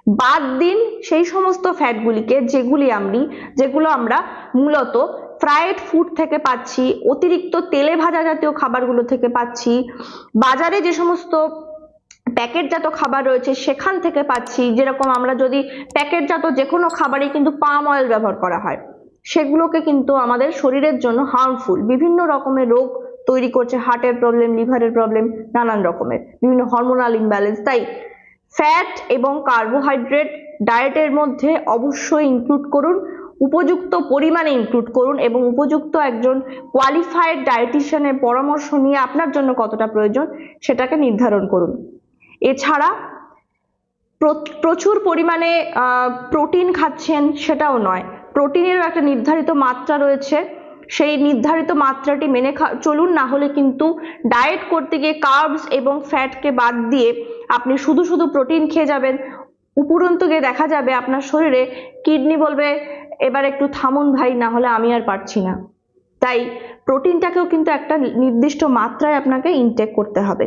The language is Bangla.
বাদ দিন সেই সমস্ত ফ্যাটগুলিকে যেগুলো আমরা মূলত ফ্রাইড ফুড থেকে পাচ্ছি, অতিরিক্ত তেলে ভাজা জাতীয় খাবারগুলো থেকে পাচ্ছি, বাজারে যে সমস্ত প্যাকেটজাত খাবার রয়েছে সেখান থেকে পাচ্ছি। যেরকম আমরা যদি প্যাকেটজাত যে কোনো খাবারে কিন্তু পাম অয়েল ব্যবহার করা হয়, সেগুলোকে কিন্তু আমাদের শরীরের জন্য হার্মফুল, বিভিন্ন রকমের রোগ তৈরি করছে, হার্টের প্রবলেম, লিভারের প্রবলেম, নানান রকমের বিভিন্ন হরমোনাল ইমব্যালেন্স। তাই ফ্যাট এবং কার্বোহাইড্রেট ডায়েটের মধ্যে অবশ্যই ইনক্লুড করুন, উপযুক্ত পরিমাণে ইনক্লুড করুন এবং উপযুক্ত একজন কোয়ালিফাইড ডায়েটিশিয়ানের পরামর্শ নিয়ে আপনার জন্য কতটা প্রয়োজন সেটাকে নির্ধারণ করুন। এছাড়া প্রচুর পরিমাণে প্রোটিন খাচ্ছেন সেটাও নয়, প্রোটিনেরও একটা নির্ধারিত মাত্রা রয়েছে, সেই নির্ধারিত মাত্রাটি মেনে চলুন, না হলে কিন্তু ডায়েট করতে গিয়ে কার্বস এবং ফ্যাটকে বাদ দিয়ে আপনি শুধু শুধু প্রোটিন খেয়ে যাবেন, উপরন্তু গিয়ে দেখা যাবে আপনার শরীরে কিডনি বলবে এবার একটু থামুন ভাই, না হলে আমি আর পারছি না। তাই প্রোটিনটাকেও কিন্তু একটা নির্দিষ্ট মাত্রায় আপনাকে ইনটেক করতে হবে।